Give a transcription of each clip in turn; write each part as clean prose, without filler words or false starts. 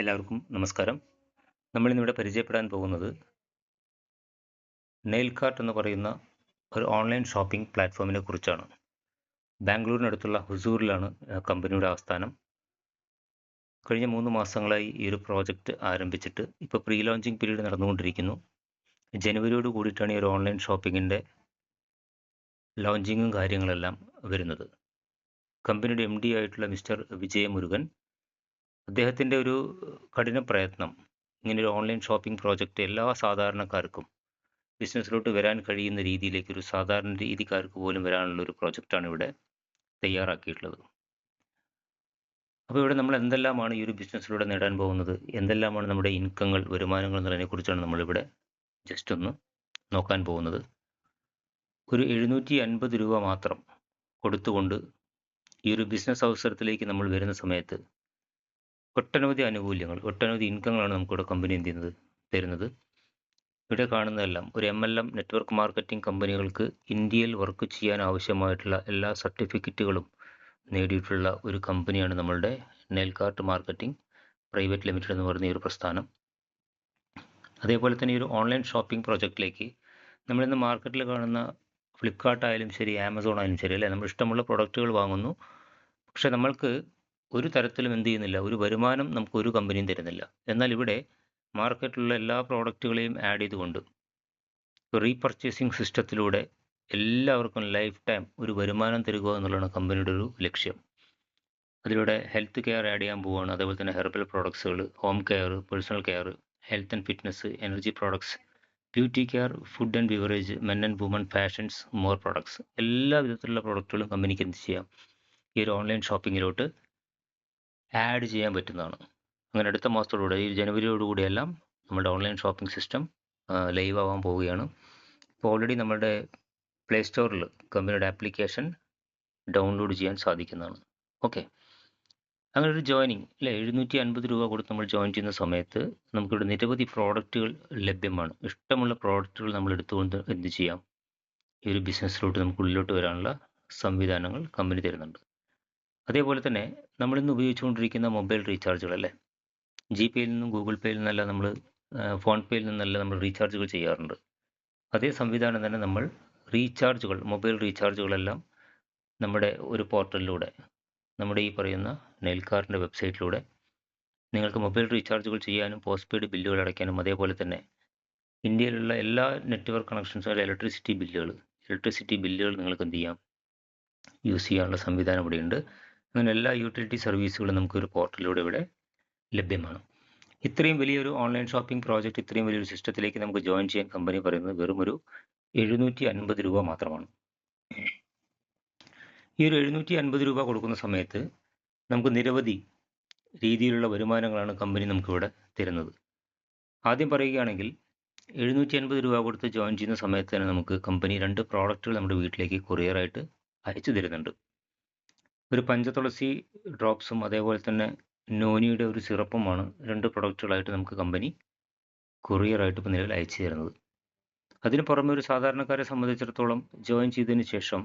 എല്ലാവർക്കും നമസ്കാരം. നമ്മളിന്നിവിടെ പരിചയപ്പെടാൻ പോകുന്നത് നെയിൽ കാർട്ട് എന്ന് പറയുന്ന ഒരു ഓൺലൈൻ ഷോപ്പിംഗ് പ്ലാറ്റ്ഫോമിനെ കുറിച്ചാണ്. ബാംഗ്ലൂരിനടുത്തുള്ള ഹുസൂറിലാണ് കമ്പനിയുടെ ആസ്ഥാനം. കഴിഞ്ഞ 3 മാസങ്ങളായി ഈ ഒരു പ്രോജക്റ്റ് ആരംഭിച്ചിട്ട് ഇപ്പോൾ പ്രീ ലോഞ്ചിങ് പീരീഡ് നടന്നുകൊണ്ടിരിക്കുന്നു. ജനുവരിയോട് കൂടിയിട്ടാണ് ഈ ഒരു ഓൺലൈൻ ഷോപ്പിങ്ങിൻ്റെ ലോഞ്ചിങ്ങും കാര്യങ്ങളെല്ലാം വരുന്നത്. കമ്പനിയുടെ MD ആയിട്ടുള്ള മിസ്റ്റർ വിജയമുരുകൻ അദ്ദേഹത്തിൻ്റെ ഒരു കഠിന പ്രയത്നം ഇങ്ങനൊരു ഓൺലൈൻ ഷോപ്പിംഗ് പ്രോജക്റ്റ് എല്ലാ സാധാരണക്കാർക്കും ബിസിനസ്സിലോട്ട് വരാൻ കഴിയുന്ന രീതിയിലേക്ക് ഒരു സാധാരണ രീതിക്കാർക്ക് പോലും വരാനുള്ള ഒരു പ്രോജക്റ്റാണ് ഇവിടെ തയ്യാറാക്കിയിട്ടുള്ളത്. അപ്പോൾ ഇവിടെ നമ്മൾ എന്തെല്ലാമാണ് ഈ ഒരു ബിസിനസ്സിലൂടെ നേടാൻ പോകുന്നത്, എന്തെല്ലാമാണ് നമ്മുടെ ഇൻകങ്ങൾ, വരുമാനങ്ങൾ എന്നുള്ളതിനെക്കുറിച്ചാണ് നമ്മളിവിടെ ജസ്റ്റ് ഒന്ന് നോക്കാൻ പോകുന്നത്. ഒരു 750 രൂപ മാത്രം കൊടുത്തുകൊണ്ട് ഈ ഒരു ബിസിനസ് അവസരത്തിലേക്ക് നമ്മൾ വരുന്ന സമയത്ത് ഒട്ടനവധി ആനുകൂല്യങ്ങൾ, ഒട്ടനവധി ഇൻകങ്ങളാണ് നമുക്കിവിടെ കമ്പനി എന്ത് ചെയ്യുന്നത്, തരുന്നത്. ഇവിടെ കാണുന്നതെല്ലാം ഒരു MLM നെറ്റ്വർക്ക് മാർക്കറ്റിംഗ് കമ്പനികൾക്ക് ഇന്ത്യയിൽ വർക്ക് ചെയ്യാൻ ആവശ്യമായിട്ടുള്ള എല്ലാ സർട്ടിഫിക്കറ്റുകളും നേടിയിട്ടുള്ള ഒരു കമ്പനിയാണ് നമ്മളുടെ nail cart marketing private limited എന്ന് പറയുന്ന ഈ ഒരു പ്രസ്ഥാനം. അതേപോലെ തന്നെ ഈ ഒരു ഓൺലൈൻ ഷോപ്പിംഗ് പ്രോജക്റ്റിലേക്ക് നമ്മളിന്ന് മാർക്കറ്റിൽ കാണുന്ന ഫ്ലിപ്കാർട്ട് ആയാലും ശരി, ആമസോൺ ആയാലും ശരി, അല്ലേ, നമ്മൾ ഇഷ്ടമുള്ള പ്രൊഡക്റ്റുകൾ വാങ്ങുന്നു. പക്ഷെ നമ്മൾക്ക് ഒരു തരത്തിലും എന്ത് ചെയ്യുന്നില്ല, ഒരു വരുമാനം നമുക്ക് ഒരു കമ്പനിയും തരുന്നില്ല. എന്നാൽ ഇവിടെ മാർക്കറ്റിലുള്ള എല്ലാ പ്രോഡക്റ്റുകളെയും ആഡ് ചെയ്തുകൊണ്ട് റീപർച്ചേസിംഗ് സിസ്റ്റത്തിലൂടെ എല്ലാവർക്കും ലൈഫ് ടൈം ഒരു വരുമാനം തരിക എന്നുള്ളതാണ് കമ്പനിയുടെ ഒരു ലക്ഷ്യം. അതിലൂടെ ഹെൽത്ത് കെയർ ആഡ് ചെയ്യാൻ പോവുകയാണ്. അതേപോലെ തന്നെ ഹെർബൽ പ്രോഡക്ട്സുകൾ, home care, personal care, health and fitness, energy products, beauty care, food and beverage, men and women fashions, more products, എല്ലാ വിധത്തിലുള്ള പ്രോഡക്റ്റുകളും കമ്പനിക്ക് എന്ത് ചെയ്യാം, ഈ ഒരു ഓൺലൈൻ ഷോപ്പിങ്ങിലോട്ട് ആഡ് ചെയ്യാൻ പറ്റുന്നതാണ്. അങ്ങനെ അടുത്ത മാസത്തോടുകൂടി, ഈ ജനുവരിയോടുകൂടിയെല്ലാം നമ്മുടെ ഓൺലൈൻ ഷോപ്പിംഗ് സിസ്റ്റം ലൈവ് ആവാൻ പോവുകയാണ്. ഇപ്പോൾ ഓൾറെഡി നമ്മുടെ പ്ലേ സ്റ്റോറിൽ കമ്പനിയുടെ ആപ്ലിക്കേഷൻ ഡൗൺലോഡ് ചെയ്യാൻ സാധിക്കുന്നതാണ്. ഓക്കെ, അങ്ങനെ ഒരു ജോയിനിങ് അല്ലേ, 750 രൂപ കൊടുത്ത് നമ്മൾ ജോയിൻ ചെയ്യുന്ന സമയത്ത് നമുക്കിവിടെ നിരവധി പ്രോഡക്റ്റുകൾ ലഭ്യമാണ്. ഇഷ്ടമുള്ള പ്രോഡക്റ്റുകൾ നമ്മൾ എടുത്തുകൊണ്ട് എന്ത് ചെയ്യാം, ഈ ഒരു ബിസിനസ്സിലോട്ട് നമുക്ക് ഉള്ളിലോട്ട് വരാനുള്ള സംവിധാനങ്ങൾ കമ്പനി തരുന്നുണ്ട്. അതേപോലെ തന്നെ നമ്മളിന്ന് ഉപയോഗിച്ചുകൊണ്ടിരിക്കുന്ന മൊബൈൽ റീചാർജുകൾ, അല്ലേ, GPയിൽ നിന്നും ഗൂഗിൾ പേയിൽ നിന്നെല്ലാം നമ്മൾ, ഫോൺ പേയിൽ നിന്നെല്ലാം നമ്മൾ റീചാർജുകൾ ചെയ്യാറുണ്ട്. അതേ സംവിധാനം തന്നെ നമ്മൾ റീചാർജുകൾ, മൊബൈൽ റീചാർജുകളെല്ലാം നമ്മുടെ ഒരു പോർട്ടലിലൂടെ, നമ്മുടെ ഈ പറയുന്ന നെയിൽ കാർട്ടിൻ്റെ വെബ്സൈറ്റിലൂടെ നിങ്ങൾക്ക് മൊബൈൽ റീചാർജുകൾ ചെയ്യാനും പോസ്റ്റ് പെയ്ഡ് ബില്ലുകൾ അടയ്ക്കാനും, അതേപോലെ തന്നെ ഇന്ത്യയിലുള്ള എല്ലാ നെറ്റ്വർക്ക് കണക്ഷൻസും, ഇലക്ട്രിസിറ്റി ബില്ലുകൾ നിങ്ങൾക്ക് എന്ത് ചെയ്യാം, യൂസ് ചെയ്യാനുള്ള സംവിധാനം ഇവിടെയുണ്ട്. അങ്ങനെ എല്ലാ യൂട്ടിലിറ്റി സർവീസുകളും നമുക്കൊരു പോർട്ടലിലൂടെ ഇവിടെ ലഭ്യമാണ്. ഇത്രയും വലിയൊരു ഓൺലൈൻ ഷോപ്പിംഗ് പ്രോജക്റ്റ്, ഇത്രയും വലിയൊരു സിസ്റ്റത്തിലേക്ക് നമുക്ക് ജോയിൻ ചെയ്യാൻ കമ്പനി പറയുന്നത് വെറും ഒരു 750 രൂപ മാത്രമാണ്. ഈ ഒരു 750 രൂപ കൊടുക്കുന്ന സമയത്ത് നമുക്ക് നിരവധി രീതിയിലുള്ള വരുമാനങ്ങളാണ് കമ്പനി നമുക്കിവിടെ തരുന്നത്. ആദ്യം പറയുകയാണെങ്കിൽ 750 രൂപ കൊടുത്ത് ജോയിൻ ചെയ്യുന്ന സമയത്ത് തന്നെ നമുക്ക് കമ്പനി 2 പ്രോഡക്റ്റുകൾ നമ്മുടെ വീട്ടിലേക്ക് കൊറിയറായിട്ട് അയച്ചു തരുന്നുണ്ട്. ഒരു പഞ്ചതുളസി ഡ്രോപ്സും അതേപോലെ തന്നെ നോനിയുടെ ഒരു സിറപ്പുമാണ് 2 പ്രൊഡക്റ്റുകളായിട്ട് നമുക്ക് കമ്പനി കൊറിയറായിട്ട് ഇപ്പോൾ നിലവിൽ അയച്ചു തരുന്നത്. അതിന് പുറമെ ഒരു സാധാരണക്കാരെ സംബന്ധിച്ചിടത്തോളം ജോയിൻ ചെയ്തതിന് ശേഷം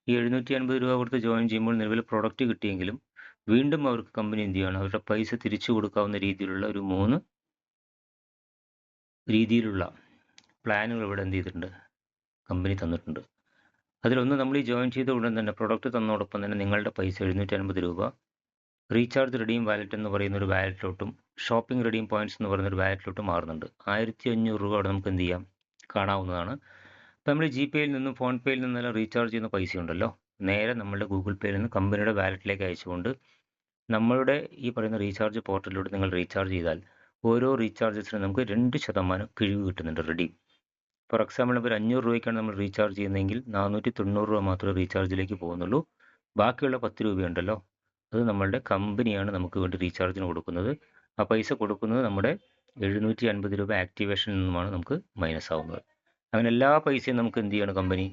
ഈ 750 രൂപ കൊടുത്ത് ജോയിൻ ചെയ്യുമ്പോൾ നിലവിൽ പ്രോഡക്റ്റ് കിട്ടിയെങ്കിലും വീണ്ടും അവർക്ക് കമ്പനി എന്ത് ചെയ്യുകയാണ്, അവരുടെ പൈസ തിരിച്ചു കൊടുക്കാവുന്ന രീതിയിലുള്ള ഒരു 3 രീതിയിലുള്ള പ്ലാനുകൾ ഇവിടെ എന്ത് ചെയ്തിട്ടുണ്ട്, കമ്പനി തന്നിട്ടുണ്ട്. അതിലൊന്ന്, നമ്മൾ ഈ ജോയിൻ ചെയ്ത ഉടൻ തന്നെ പ്രൊഡക്റ്റ് തന്നതോടൊപ്പം തന്നെ നിങ്ങളുടെ പൈസ 750 രൂപ റീചാർജ് റിഡീം വാലറ്റ് എന്ന് പറയുന്ന ഒരു വാലറ്റിലോട്ടും ഷോപ്പിംഗ് റിഡീം പോയിന്റ്സ് എന്ന് പറയുന്ന ഒരു വാലറ്റിലോട്ടും മാറുന്നുണ്ട്. 1500 രൂപ അവിടെ നമുക്ക് എന്ത് ചെയ്യാം, കാണാവുന്നതാണ്. അപ്പോൾ നമ്മൾ GPയിൽ നിന്നും ഫോൺ പേയിൽ നിന്നെല്ലാം റീചാർജ് ചെയ്യുന്ന പൈസ ഉണ്ടല്ലോ, നേരെ നമ്മളുടെ ഗൂഗിൾ പേയിൽ നിന്ന് കമ്പനിയുടെ വാലറ്റിലേക്ക് അയച്ചുകൊണ്ട് നമ്മളുടെ ഈ പറയുന്ന റീചാർജ് പോർട്ടലിലൂടെ നിങ്ങൾ റീചാർജ് ചെയ്താൽ ഓരോ റീചാർജസിനും നമുക്ക് 2% കിഴിവ് കിട്ടുന്നുണ്ട്, റിഡീം. ഫോർ എക്സാമ്പിൾ, ഇപ്പോൾ 500 രൂപയ്ക്കാണ് നമ്മൾ റീചാർജ് ചെയ്യുന്നതെങ്കിൽ 490 രൂപ മാത്രമേ റീചാർജിലേക്ക് പോകുന്നുള്ളൂ. ബാക്കിയുള്ള 10 രൂപയുണ്ടല്ലോ, അത് നമ്മളുടെ കമ്പനിയാണ് നമുക്ക് വേണ്ടി റീചാർജിന് കൊടുക്കുന്നത്. ആ പൈസ കൊടുക്കുന്നത് നമ്മുടെ 750 രൂപ ആക്ടിവേഷനിൽ നിന്നുമാണ് നമുക്ക് മൈനസ് ആവുന്നത്. അങ്ങനെ എല്ലാ പൈസയും നമുക്ക് എന്ത് ചെയ്യണം, കമ്പനി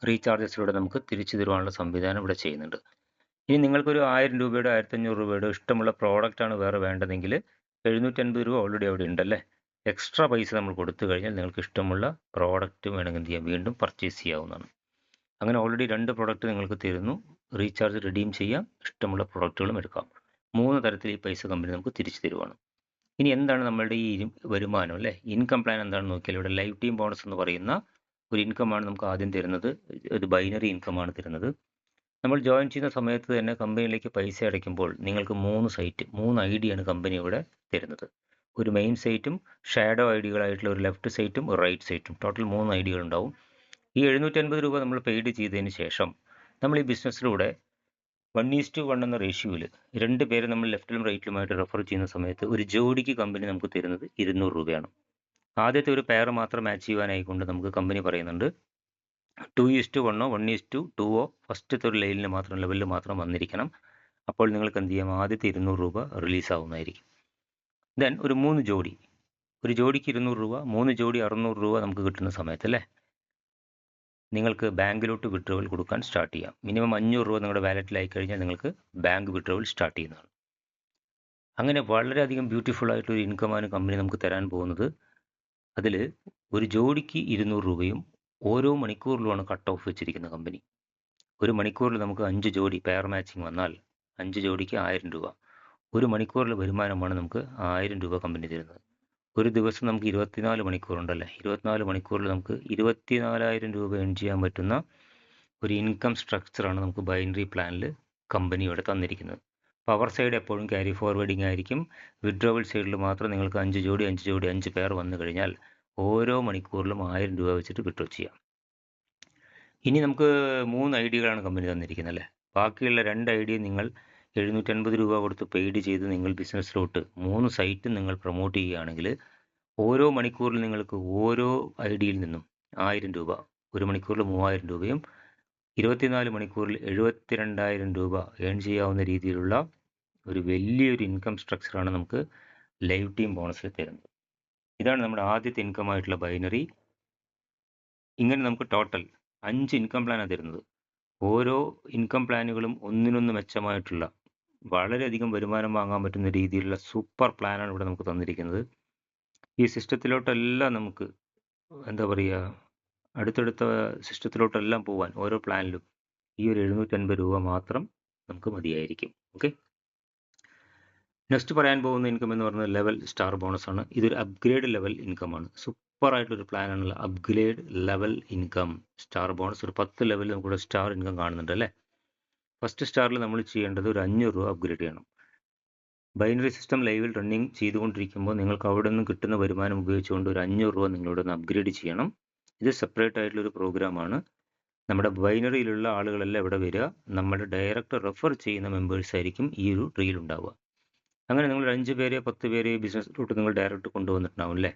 റീചാർജസിലൂടെ നമുക്ക് തിരിച്ചു തരുവാനുള്ള സംവിധാനം ഇവിടെ ചെയ്യുന്നുണ്ട്. ഇനി നിങ്ങൾക്കൊരു 1000 രൂപയുടെ 1500 രൂപയുടെ ഇഷ്ടമുള്ള പ്രോഡക്റ്റാണ് വേറെ വേണ്ടതെങ്കിൽ 750 രൂപ ഓൾറെഡി അവിടെ ഉണ്ടല്ലേ, എക്സ്ട്രാ പൈസ നമ്മൾ കൊടുത്തു കഴിഞ്ഞാൽ നിങ്ങൾക്ക് ഇഷ്ടമുള്ള പ്രോഡക്റ്റ് വേണമെങ്കിൽ എന്ത് ചെയ്യാം, വീണ്ടും പർച്ചേസ് ചെയ്യാവുന്നതാണ്. അങ്ങനെ ഓൾറെഡി 2 പ്രോഡക്റ്റ് നിങ്ങൾക്ക് തരുന്നു, റീചാർജ് റിഡീം ചെയ്യാം, ഇഷ്ടമുള്ള പ്രോഡക്റ്റുകളും എടുക്കാം. 3 തരത്തിൽ ഈ പൈസ കമ്പനി നമുക്ക് തിരിച്ചു തരുവാണ്. ഇനി എന്താണ് നമ്മളുടെ ഈ വരുമാനം അല്ലേ? ഇൻകം പ്ലാൻ എന്താണെന്ന് നോക്കിയാൽ ഇവിടെ ലൈഫ് ടൈം ബോണസ് എന്ന് പറയുന്ന ഒരു ഇൻകമാണ് നമുക്ക് ആദ്യം തരുന്നത്. ഇത് ബൈനറി ഇൻകമാണ് തരുന്നത്. നമ്മൾ ജോയിൻ ചെയ്യുന്ന സമയത്ത് തന്നെ കമ്പനിയിലേക്ക് പൈസ അടയ്ക്കുമ്പോൾ നിങ്ങൾക്ക് 3 ഐഡിയാണ് കമ്പനി ഇവിടെ തരുന്നത്. ഒരു മെയിൻ സൈറ്റും ഷാഡോ ഐഡികളായിട്ടുള്ള ഒരു ലെഫ്റ്റ് സൈറ്റും ഒരു റൈറ്റ് സൈറ്റും, ടോട്ടൽ 3 ഐഡികൾ ഉണ്ടാവും. ഈ 750 രൂപ നമ്മൾ പെയ്ഡ് ചെയ്തതിന് ശേഷം നമ്മൾ ഈ ബിസിനസ്സിലൂടെ 1:1 എന്ന റേഷ്യോയിൽ 2 പേരെ നമ്മൾ ലെഫ്റ്റിലും റൈറ്റിലുമായിട്ട് റെഫർ ചെയ്യുന്ന സമയത്ത് ഒരു ജോഡിക്ക് കമ്പനി നമുക്ക് തരുന്നത് 200 രൂപയാണ്. ആദ്യത്തെ ഒരു പെയർ മാത്രം മാച്ച് ചെയ്യുവാനായിക്കൊണ്ട് നമുക്ക് കമ്പനി പറയുന്നുണ്ട് 2:1 1:2 ഫസ്റ്റത്തെ ഒരു ലൈനിൽ മാത്രം ലെവലിൽ മാത്രം വന്നിരിക്കണം. അപ്പോൾ നിങ്ങൾക്ക് എന്ത് ചെയ്യാം, ആദ്യത്തെ 200 രൂപ റിലീസ് ആവുന്നതായിരിക്കും. ദെൻ ഒരു 3 ജോഡി, ഒരു ജോഡിക്ക് 200 രൂപ, 3 ജോഡി 600 രൂപ നമുക്ക് കിട്ടുന്ന സമയത്ത് അല്ലേ, നിങ്ങൾക്ക് ബാങ്കിലോട്ട് വിഡ്രോവൽ കൊടുക്കാൻ സ്റ്റാർട്ട് ചെയ്യാം. മിനിമം 500 രൂപ നിങ്ങളുടെ വാലറ്റിലായി കഴിഞ്ഞാൽ നിങ്ങൾക്ക് ബാങ്ക് വിഡ്രോവൽ സ്റ്റാർട്ട് ചെയ്യുന്നതാണ്. അങ്ങനെ വളരെയധികം ബ്യൂട്ടിഫുൾ ആയിട്ടൊരു ഇൻകമാണ് കമ്പനി നമുക്ക് തരാൻ പോകുന്നത്. അതിൽ ഒരു ജോഡിക്ക് 200 രൂപയും ഓരോ മണിക്കൂറിലുമാണ് കട്ട് ഓഫ് വെച്ചിരിക്കുന്ന കമ്പനി. ഒരു മണിക്കൂറിൽ നമുക്ക് 5 ജോഡി പെയർ മാച്ചിങ് വന്നാൽ 5 ജോഡിക്ക് 1000 രൂപ. ഒരു മണിക്കൂറിലെ വരുമാനമാണ് നമുക്ക് 1000 രൂപ കമ്പനി തരുന്നത്. ഒരു ദിവസം നമുക്ക് 24 മണിക്കൂറുണ്ടല്ലേ, 24 മണിക്കൂറിൽ നമുക്ക് 24,000 രൂപ ഏൺ ചെയ്യാൻ പറ്റുന്ന ഒരു ഇൻകം സ്ട്രക്ചറാണ് നമുക്ക് ബൈനറി പ്ലാനിൽ കമ്പനി ഇവിടെ തന്നിരിക്കുന്നത്. പവർ സൈഡ് എപ്പോഴും ക്യാരി ഫോർവേഡിംഗ് ആയിരിക്കും. വിഡ്രോവൽ സൈഡിൽ മാത്രം നിങ്ങൾക്ക് 5 ജോഡി 5 പെയർ വന്നു കഴിഞ്ഞാൽ ഓരോ മണിക്കൂറിലും 1000 രൂപ വെച്ചിട്ട് വിഡ്രോ ചെയ്യാം. ഇനി നമുക്ക് 3 ഐഡിയകളാണ് കമ്പനി തന്നിരിക്കുന്നത് അല്ലേ. ബാക്കിയുള്ള 2 ഐഡിയ നിങ്ങൾ 750 രൂപ കൊടുത്ത് പെയ്ഡ് ചെയ്ത് നിങ്ങൾ ബിസിനസ്സിലോട്ട് 3 സൈറ്റും നിങ്ങൾ പ്രൊമോട്ട് ചെയ്യുകയാണെങ്കിൽ ഓരോ മണിക്കൂറിൽ നിങ്ങൾക്ക് ഓരോ ഐഡിയയിൽ നിന്നും 1000 രൂപ, ഒരു മണിക്കൂറിൽ 3000 രൂപയും 24 മണിക്കൂറിൽ 72,000 രൂപ ഏൺ ചെയ്യാവുന്ന രീതിയിലുള്ള ഒരു വലിയൊരു ഇൻകം സ്ട്രക്ചറാണ് നമുക്ക് ലൈവ് ടീം ബോണസിൽ തരുന്നത്. ഇതാണ് നമ്മുടെ ആദ്യത്തെ ഇൻകം ആയിട്ടുള്ള ബൈനറി. ഇങ്ങനെ നമുക്ക് ടോട്ടൽ 5 ഇൻകം പ്ലാനാണ് തരുന്നത്. ഓരോ ഇൻകം പ്ലാനുകളും ഒന്നിനൊന്ന് മെച്ചമായിട്ടുള്ള വളരെയധികം വരുമാനം വാങ്ങാൻ പറ്റുന്ന രീതിയിലുള്ള സൂപ്പർ പ്ലാനാണ് ഇവിടെ നമുക്ക് തന്നിരിക്കുന്നത്. ഈ സിസ്റ്റത്തിലോട്ടെല്ലാം നമുക്ക് എന്താ പറയുക, അടുത്തടുത്ത സിസ്റ്റത്തിലോട്ടെല്ലാം പോകാൻ ഓരോ പ്ലാനിലും ഈ ഒരു 750 രൂപ മാത്രം നമുക്ക് മതിയായിരിക്കും. ഓക്കെ, നെക്സ്റ്റ് പറയാൻ പോകുന്ന ഇൻകം എന്ന് പറയുന്നത് ലെവൽ സ്റ്റാർ ബോണസ് ആണ്. ഇതൊരു അപ്ഗ്രേഡ് ലെവൽ ഇൻകമാണ്. സൂപ്പർ ആയിട്ടൊരു പ്ലാനാണുള്ള upgrade level income star bonus. ഒരു 10 ലെവലിൽ നമുക്കിവിടെ സ്റ്റാർ ഇൻകം കാണുന്നുണ്ട് അല്ലേ. ഫസ്റ്റ് സ്റ്റാറിൽ നമ്മൾ ചെയ്യേണ്ടത് ഒരു 500 രൂപ അപ്ഗ്രേഡ് ചെയ്യണം. ബൈനറി സിസ്റ്റം ലൈവിൽ റണ്ണിങ് ചെയ്തുകൊണ്ടിരിക്കുമ്പോൾ നിങ്ങൾക്ക് അവിടെ നിന്ന് കിട്ടുന്ന വരുമാനം ഉപയോഗിച്ചുകൊണ്ട് ഒരു 500 രൂപ നിങ്ങളിവിടെ നിന്ന് അപ്ഗ്രേഡ് ചെയ്യണം. ഇത് സെപ്പറേറ്റ് ആയിട്ടുള്ളൊരു പ്രോഗ്രാമാണ്. നമ്മുടെ ബൈനറിയിലുള്ള ആളുകളെല്ലാം ഇവിടെ വരിക, നമ്മുടെ ഡയറക്റ്റ് റെഫർ ചെയ്യുന്ന മെമ്പേഴ്സ് ആയിരിക്കും ഈ ഒരു ട്രീയിൽ ഉണ്ടാവുക. അങ്ങനെ നിങ്ങൾ 5 പേരെ 10 പേരെ ബിസിനസ്സിലോട്ട് നിങ്ങൾ ഡയറക്റ്റ് കൊണ്ടുവന്നിട്ടുണ്ടാവും അല്ലേ.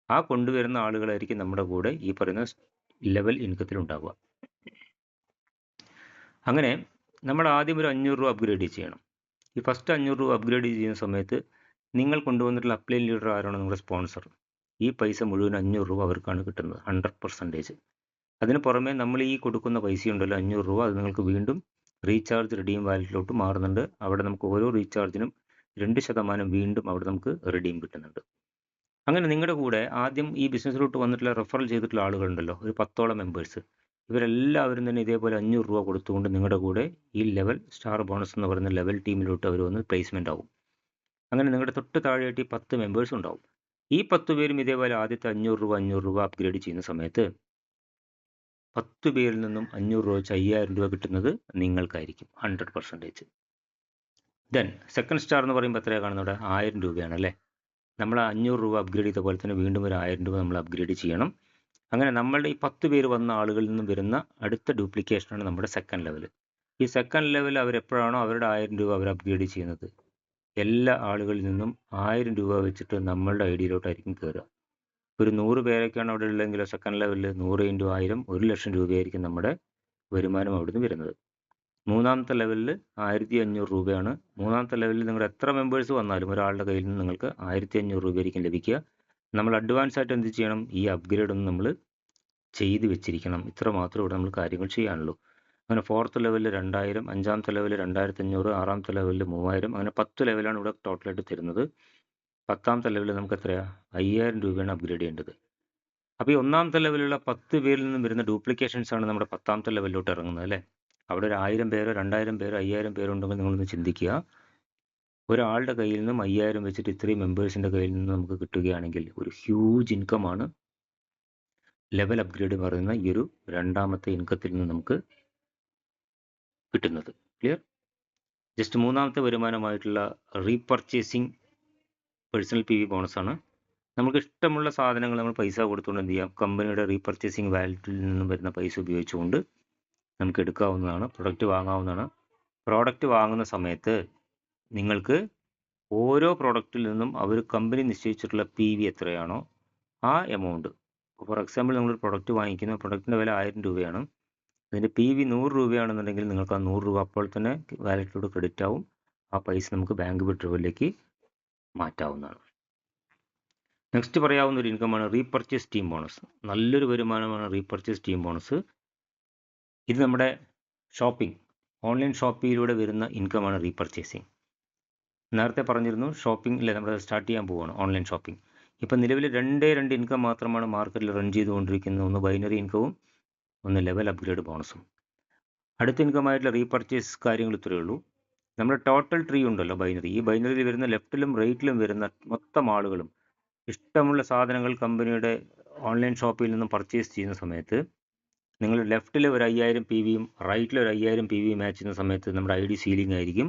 ആ കൊണ്ടുവരുന്ന ആളുകളായിരിക്കും നമ്മുടെ കൂടെ ഈ പറയുന്ന ലെവൽ ഇൻകത്തിൽ ഉണ്ടാവുക. അങ്ങനെ നമ്മൾ ആദ്യം ഒരു 500 രൂപ അപ്ഗ്രേഡ് ചെയ്യണം. ഈ ഫസ്റ്റ് 500 രൂപ അപ്ഗ്രേഡ് ചെയ്യുന്ന സമയത്ത് നിങ്ങൾ കൊണ്ടുവന്നിട്ടുള്ള അപ്ലൈൻ ലീഡർ ആരാണോ നിങ്ങളുടെ സ്പോൺസർ, ഈ പൈസ മുഴുവൻ 500 രൂപ അവർക്കാണ് കിട്ടുന്നത് 100%. അതിന് പുറമെ നമ്മൾ ഈ കൊടുക്കുന്ന പൈസ ഉണ്ടല്ലോ 500 രൂപ, അത് നിങ്ങൾക്ക് വീണ്ടും റീചാർജ് റിഡീം വാലറ്റിലോട്ട് മാറുന്നുണ്ട്. അവിടെ നമുക്ക് ഓരോ റീചാർജിനും 2% വീണ്ടും അവിടെ നമുക്ക് റിഡീം കിട്ടുന്നുണ്ട്. അങ്ങനെ നിങ്ങളുടെ കൂടെ ആദ്യം ഈ ബിസിനസ്സിലോട്ട് വന്നിട്ടുള്ള റെഫറൽ ചെയ്തിട്ടുള്ള ആളുകളുണ്ടല്ലോ, ഒരു 10ഓളം മെമ്പേഴ്സ്, ഇവരെല്ലാവരും തന്നെ ഇതേപോലെ 500 രൂപ കൊടുത്തുകൊണ്ട് നിങ്ങളുടെ കൂടെ ഈ ലെവൽ സ്റ്റാർ ബോണസ് എന്ന് പറയുന്ന ലെവൽ ടീമിലോട്ട് അവർ വന്ന് പ്ലേസ്മെൻ്റ് ആവും. അങ്ങനെ നിങ്ങളുടെ തൊട്ട് താഴെയായിട്ട് ഈ 10 മെമ്പേഴ്സ് ഉണ്ടാവും. ഈ 10 പേരും ഇതേപോലെ ആദ്യത്തെ 500 രൂപ അപ്ഗ്രേഡ് ചെയ്യുന്ന സമയത്ത് 10 പേരിൽ നിന്നും 500 രൂപ വെച്ച് 5000 രൂപ കിട്ടുന്നത് നിങ്ങൾക്കായിരിക്കും 100%. ദെൻ സെക്കൻഡ് സ്റ്റാർ എന്ന് പറയുമ്പോൾ എത്രയാണ് കാണുന്നത്, അവിടെ 1000 രൂപയാണ് അല്ലേ. നമ്മൾ 500 രൂപ അപ്ഗ്രേഡ് ചെയ്ത പോലെ തന്നെ വീണ്ടും ഒരു 1000 രൂപ നമ്മൾ അപ്ഗ്രേഡ് ചെയ്യണം. അങ്ങനെ നമ്മളുടെ ഈ 10 പേര് വന്ന ആളുകളിൽ നിന്നും വരുന്ന അടുത്ത ഡ്യൂപ്ലിക്കേഷനാണ് നമ്മുടെ സെക്കൻഡ് ലെവൽ. ഈ സെക്കൻഡ് ലെവൽ അവരെപ്പോഴാണോ അവരുടെ 1000 രൂപ അവർ അപ്ഗ്രേഡ് ചെയ്യുന്നത്, എല്ലാ ആളുകളിൽ നിന്നും 1000 രൂപ വെച്ചിട്ട് നമ്മളുടെ ഐഡിയയിലോട്ടായിരിക്കും കയറുക. ഒരു 100 പേരൊക്കെയാണ് അവിടെ ഉള്ളതെങ്കിൽ സെക്കൻഡ് ലെവലിൽ 100 × 1000 1,00,000 രൂപയായിരിക്കും നമ്മുടെ വരുമാനം അവിടുന്ന് വരുന്നത്. മൂന്നാമത്തെ ലെവലിൽ 1500 രൂപയാണ്. മൂന്നാമത്തെ ലെവലിൽ നിങ്ങളുടെ എത്ര മെമ്പേഴ്സ് വന്നാലും ഒരാളുടെ കയ്യിൽ നിന്ന് നിങ്ങൾക്ക് 1500 രൂപയായിരിക്കും ലഭിക്കുക. നമ്മൾ അഡ്വാൻസ് ആയിട്ട് എന്ത് ചെയ്യണം, ഈ അപ്ഗ്രേഡ് ഒന്ന് നമ്മൾ ചെയ്ത് വെച്ചിരിക്കണം. ഇത്ര മാത്രമേ ഇവിടെ നമ്മൾ കാര്യങ്ങൾ ചെയ്യാനുള്ളൂ. അങ്ങനെ 4th ലെവലിൽ 2000, 5ാമത്തെ ലെവലിൽ 2500, 6ാമത്തെ ലെവലിൽ 3000, അങ്ങനെ 10 ലെവലാണ് ഇവിടെ ടോട്ടലായിട്ട് തരുന്നത്. 10ാമത്തെ ലെവലിൽ നമുക്ക് എത്രയാണ്, 5000 രൂപയാണ് അപ്ഗ്രേഡ് ചെയ്യേണ്ടത്. അപ്പോൾ ഈ 1ാമത്തെ ലെവലിലുള്ള 10 പേരിൽ നിന്നും വരുന്ന ഡ്യൂപ്ലിക്കേഷൻസ് ആണ് നമ്മുടെ 10ാമത്തെ ലെവലിലോട്ട് ഇറങ്ങുന്നത് അല്ലേ. അവിടെ ഒരു 1000 പേരോ 2000 പേരോ 5000 പേരോ ഉണ്ടെങ്കിൽ നിങ്ങളൊന്ന് ചിന്തിക്കുക. ഒരാളുടെ കയ്യിൽ നിന്നും 5000 വെച്ചിട്ട് ഇത്രയും മെമ്പേഴ്സിൻ്റെ കയ്യിൽ നിന്ന് നമുക്ക് കിട്ടുകയാണെങ്കിൽ ഒരു ഹ്യൂജ് ഇൻകമാണ് ലെവൽ അപ്ഗ്രേഡ് പറയുന്ന ഈ ഒരു രണ്ടാമത്തെ ഇൻകത്തിൽ നിന്ന് നമുക്ക് കിട്ടുന്നത്. ക്ലിയർ? ജസ്റ്റ് മൂന്നാമത്തെ വരുമാനമായിട്ടുള്ള റീപർച്ചേസിങ് പേഴ്സണൽ PV ബോണസാണ്. നമുക്ക് ഇഷ്ടമുള്ള സാധനങ്ങൾ നമ്മൾ പൈസ കൊടുത്തുകൊണ്ട് എന്ത് ചെയ്യാം, കമ്പനിയുടെ റീപർച്ചേസിങ് വാലറ്റിൽ നിന്നും വരുന്ന പൈസ ഉപയോഗിച്ചുകൊണ്ട് നമുക്ക് എടുക്കാവുന്നതാണ്, പ്രൊഡക്റ്റ് വാങ്ങാവുന്നതാണ്. പ്രോഡക്റ്റ് വാങ്ങുന്ന സമയത്ത് നിങ്ങൾക്ക് ഓരോ പ്രോഡക്റ്റിൽ നിന്നും അവർ കമ്പനി നിശ്ചയിച്ചിട്ടുള്ള PV എത്രയാണോ ആ എമൗണ്ട്, ഫോർ എക്സാമ്പിൾ നമ്മളൊരു പ്രൊഡക്റ്റ് വാങ്ങിക്കുന്ന പ്രൊഡക്റ്റിൻ്റെ വില 1000 രൂപയാണ്, അതിൻ്റെ PV 100 രൂപയാണെന്നുണ്ടെങ്കിൽ നിങ്ങൾക്ക് ആ 100 രൂപ അപ്പോൾ തന്നെ വാലറ്റിലൂടെ ക്രെഡിറ്റ് ആവും. ആ പൈസ നമുക്ക് ബാങ്ക് വിഡ്രോവലിലേക്ക് മാറ്റാവുന്നതാണ്. നെക്സ്റ്റ് പറയാവുന്ന ഒരു ഇൻകമാണ് റീപർച്ചേസ് ടീം ബോണസ്. നല്ലൊരു വരുമാനമാണ് റീപർച്ചേസ് ടീം ബോണസ്. ഇത് നമ്മുടെ ഷോപ്പിംഗ്, ഓൺലൈൻ ഷോപ്പിങ്ങിലൂടെ വരുന്ന ഇൻകമാണ് റീപർച്ചേസിങ്. നേരത്തെ പറഞ്ഞിരുന്നു ഷോപ്പിംഗിൽ നമ്മൾ സ്റ്റാർട്ട് ചെയ്യാൻ പോവുകയാണ് ഓൺലൈൻ ഷോപ്പിംഗ്. ഇപ്പം നിലവിൽ രണ്ട് ഇൻകം മാത്രമാണ് മാർക്കറ്റിൽ റൺ ചെയ്തുകൊണ്ടിരിക്കുന്നത്. ഒന്ന് ബൈനറി ഇൻകവും ഒന്ന് ലെവൽ അപ്ഗ്രേഡ് ബോണസും. അടുത്ത ഇൻകമായിട്ടുള്ള റീപർച്ചേസ് കാര്യങ്ങൾ ഇത്രയേ ഉള്ളൂ. നമ്മുടെ ടോട്ടൽ ട്രീ ഉണ്ടല്ലോ ബൈനറി, ഈ ബൈനറിയിൽ വരുന്ന ലെഫ്റ്റിലും റൈറ്റിലും വരുന്ന മൊത്തം ആളുകളും ഇഷ്ടമുള്ള സാധനങ്ങൾ കമ്പനിയുടെ ഓൺലൈൻ ഷോപ്പിൽ നിന്നും പർച്ചേസ് ചെയ്യുന്ന സമയത്ത് നിങ്ങൾ ലെഫ്റ്റിൽ ഒരു 5000 PVയും റൈറ്റിൽ ഒരു 5000 PVയും മാച്ച് ചെയ്യുന്ന സമയത്ത് നമ്മുടെ ID സീലിംഗ് ആയിരിക്കും.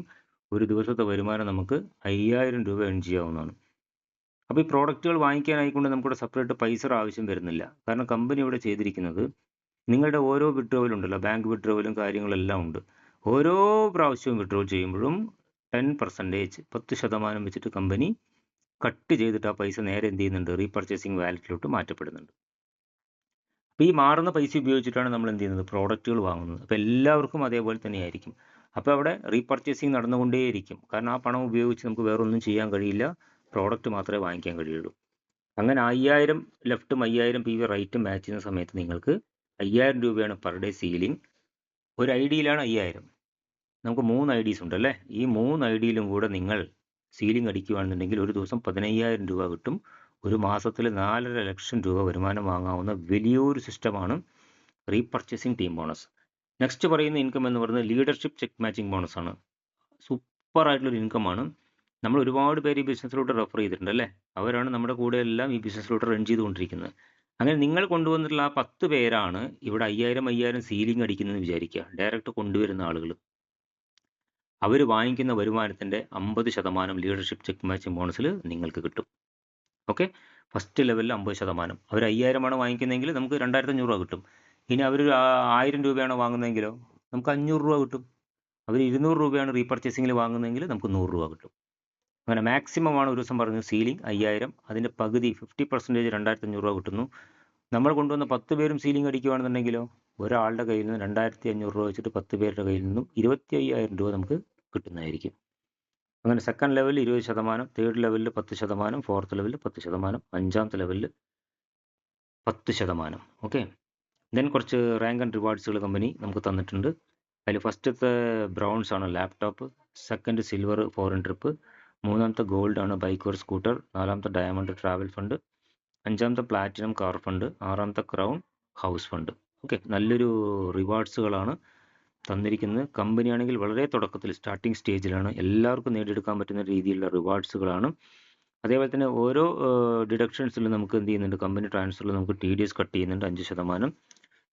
ഒരു ദിവസത്തെ വരുമാനം നമുക്ക് 5000 രൂപ ഏൺ ചെയ്യാവുന്നതാണ്. അപ്പോൾ ഈ പ്രോഡക്റ്റുകൾ വാങ്ങിക്കാനായിക്കൊണ്ട് നമുക്കിവിടെ സെപ്പറേറ്റ് പൈസ ആവശ്യം വരുന്നില്ല. കാരണം കമ്പനി ഇവിടെ ചെയ്തിരിക്കുന്നത് നിങ്ങളുടെ ഓരോ വിഡ്രോവലും ഉണ്ടല്ലോ, ബാങ്ക് വിഡ്രോവലും കാര്യങ്ങളെല്ലാം ഉണ്ട്. ഓരോ പ്രാവശ്യവും വിഡ്രോ ചെയ്യുമ്പോഴും 10% 10% വെച്ചിട്ട് കമ്പനി കട്ട് ചെയ്തിട്ട് ആ പൈസ നേരെ എന്ത് ചെയ്യുന്നുണ്ട്, റീപർച്ചേസിങ് വാലറ്റിലോട്ട് മാറ്റപ്പെടുന്നുണ്ട്. അപ്പോൾ ഈ മാറുന്ന പൈസ ഉപയോഗിച്ചിട്ടാണ് നമ്മൾ എന്ത് ചെയ്യുന്നത്, പ്രോഡക്റ്റുകൾ വാങ്ങുന്നത്. അപ്പോൾ എല്ലാവർക്കും അതേപോലെ തന്നെയായിരിക്കും. അപ്പോൾ അവിടെ റീപർച്ചേസിങ് നടന്നുകൊണ്ടേയിരിക്കും. കാരണം ആ പണം ഉപയോഗിച്ച് നമുക്ക് വേറൊന്നും ചെയ്യാൻ കഴിയില്ല, പ്രോഡക്റ്റ് മാത്രമേ വാങ്ങിക്കാൻ കഴിയുള്ളൂ. അങ്ങനെ 5000 ലെഫ്റ്റും 5000 PV റൈറ്റും മാച്ച് ചെയ്യുന്ന സമയത്ത് നിങ്ങൾക്ക് 5000 രൂപയാണ് പെർ ഡേ സീലിംഗ്. ഒരു IDയിലാണ് 5000. നമുക്ക് 3 IDs ഉണ്ടല്ലേ, ഈ 3 IDയിലും കൂടെ നിങ്ങൾ സീലിംഗ് അടിക്കുകയാണെന്നുണ്ടെങ്കിൽ ഒരു ദിവസം 15000 രൂപ കിട്ടും. ഒരു മാസത്തിൽ 4.5 ലക്ഷം രൂപ വരുമാനം വാങ്ങാവുന്ന വലിയൊരു സിസ്റ്റമാണ് റീപർച്ചേസിങ് ടീം ബോണസ്. നെക്സ്റ്റ് പറയുന്ന ഇൻകം എന്ന് പറയുന്നത് ലീഡർഷിപ്പ് ചെക്ക് മാച്ചിങ് ബോണസ് ആണ്. സൂപ്പർ ആയിട്ടുള്ളൊരു ഇൻകമാണ്. നമ്മൾ ഒരുപാട് പേര് ഈ ബിസിനസ്സിലോട്ട് റെഫർ ചെയ്തിട്ടുണ്ട് അല്ലേ, അവരാണ് നമ്മുടെ കൂടെ എല്ലാം ഈ ബിസിനസ്സിലോട്ട് റൺ ചെയ്തുകൊണ്ടിരിക്കുന്നത്. അങ്ങനെ നിങ്ങൾ കൊണ്ടുവന്നിട്ടുള്ള ആ 10 പേരാണ് ഇവിടെ 5000 സീലിംഗ് അടിക്കുന്നതെന്ന് വിചാരിക്കുക. ഡയറക്റ്റ് കൊണ്ടുവരുന്ന ആളുകൾ, അവർ വാങ്ങിക്കുന്ന വരുമാനത്തിൻ്റെ 50% ലീഡർഷിപ്പ് ചെക്ക് മാച്ചിങ് ബോണസിൽ നിങ്ങൾക്ക് കിട്ടും. ഓക്കെ, ഫസ്റ്റ് ലെവലിൽ 50%. അവർ 5000 വാങ്ങിക്കുന്നതെങ്കിൽ നമുക്ക് 2500 രൂപ കിട്ടും. ഇനി അവർ 1000 രൂപയാണ് വാങ്ങുന്നതെങ്കിലോ നമുക്ക് 500 രൂപ കിട്ടും. അവർ 200 രൂപയാണ് റീപർച്ചേസിങ്ങിൽ വാങ്ങുന്നതെങ്കിൽ നമുക്ക് 100 രൂപ കിട്ടും. അങ്ങനെ മാക്സിമം ആണ് ഒരു ദിവസം പറഞ്ഞത് സീലിംഗ് 5000, അതിൻ്റെ പകുതി 50% 2500 രൂപ കിട്ടുന്നു. നമ്മൾ കൊണ്ടുവന്ന 10 പേരും സീലിംഗ് അടിക്കുകയാണെന്നുണ്ടെങ്കിലോ ഒരാളുടെ കയ്യിൽ നിന്ന് 2500 രൂപ വെച്ചിട്ട് 10 പേരുടെ കയ്യിൽ നിന്നും 25000 രൂപ നമുക്ക് കിട്ടുന്നതായിരിക്കും. അങ്ങനെ സെക്കൻഡ് ലെവലിൽ 20%, തേർഡ് ലെവലിൽ 10%, ഫോർത്ത് ലെവലിൽ 10%, അഞ്ചാമത്തെ ലെവലിൽ 10%. ഓക്കെ, ദെൻ കുറച്ച് റാങ്ക് ആൻഡ് റിവാർഡ്സുകൾ കമ്പനി നമുക്ക് തന്നിട്ടുണ്ട്. അതിൽ ഫസ്റ്റത്തെ ബ്രൗൺസ് ആണ് laptop, second silver foreign trip, മൂന്നാമത്തെ ഗോൾഡ് ആണ് ബൈക്ക് ഓർ സ്കൂട്ടർ, നാലാമത്തെ ഡയമണ്ട് ട്രാവൽ ഫണ്ട്, അഞ്ചാമത്തെ പ്ലാറ്റിനം കാർ ഫണ്ട്, ആറാമത്തെ ക്രൗൺ ഹൗസ് ഫണ്ട്. ഓക്കെ, നല്ലൊരു റിവാർഡ്സുകളാണ് തന്നിരിക്കുന്നത്. കമ്പനിയാണെങ്കിൽ വളരെ തുടക്കത്തിൽ സ്റ്റാർട്ടിംഗ് സ്റ്റേജിലാണ്, എല്ലാവർക്കും നേടിയെടുക്കാൻ പറ്റുന്ന രീതിയിലുള്ള റിവാർഡ്സുകളാണ്. അതേപോലെ തന്നെ ഓരോ ഡിഡക്ഷൻസിലും നമുക്ക് എന്ത് ചെയ്യുന്നുണ്ട്, കമ്പനി ട്രാൻസ്ഫറിൽ നമുക്ക് TDS കട്ട് ചെയ്യുന്നുണ്ട് 5%,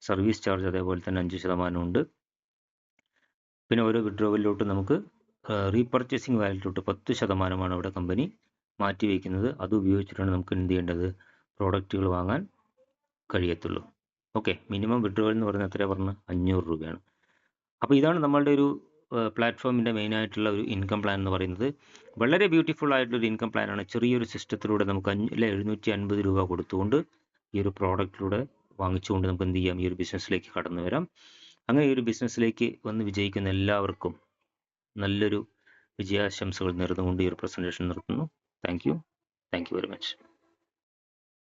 സർവീസ് ചാർജ് അതേപോലെ തന്നെ 5% ഉണ്ട്. പിന്നെ ഓരോ വിഡ്രോവലിലോട്ട് നമുക്ക് റീപർച്ചേസിങ് വാലറ്റിലോട്ട് 10% അവിടെ കമ്പനി മാറ്റി വയ്ക്കുന്നത്. അത് ഉപയോഗിച്ചിട്ടാണ് നമുക്ക് എന്ത് ചെയ്യേണ്ടത്, പ്രോഡക്റ്റുകൾ വാങ്ങാൻ കഴിയത്തുള്ളൂ. ഓക്കെ, മിനിമം വിഡ്രോവൽ എന്ന് പറയുന്നത് എത്രയാണ് പറഞ്ഞത്, 500 രൂപയാണ്. അപ്പോൾ ഇതാണ് നമ്മളുടെ ഒരു പ്ലാറ്റ്ഫോമിൻ്റെ മെയിനായിട്ടുള്ള ഒരു ഇൻകം പ്ലാൻ എന്ന് പറയുന്നത്. വളരെ ബ്യൂട്ടിഫുൾ ആയിട്ടുള്ളൊരു ഇൻകം പ്ലാനാണ്. ചെറിയൊരു സിസ്റ്റത്തിലൂടെ നമുക്ക് 750 രൂപ കൊടുത്തുകൊണ്ട് ഈ ഒരു പ്രോഡക്റ്റിലൂടെ വാങ്ങിച്ചുകൊണ്ട് നമുക്ക് എന്ത് ചെയ്യാം, ഈ ഒരു ബിസിനസ്സിലേക്ക് കടന്നു വരാം. അങ്ങനെ ഈ ഒരു ബിസിനസ്സിലേക്ക് വന്ന് വിജയിക്കുന്ന എല്ലാവർക്കും നല്ലൊരു വിജയാശംസകൾ നേർന്നുകൊണ്ട് ഈ ഒരു പ്രസൻറ്റേഷൻ നിർത്തുന്നു. Thank you very much.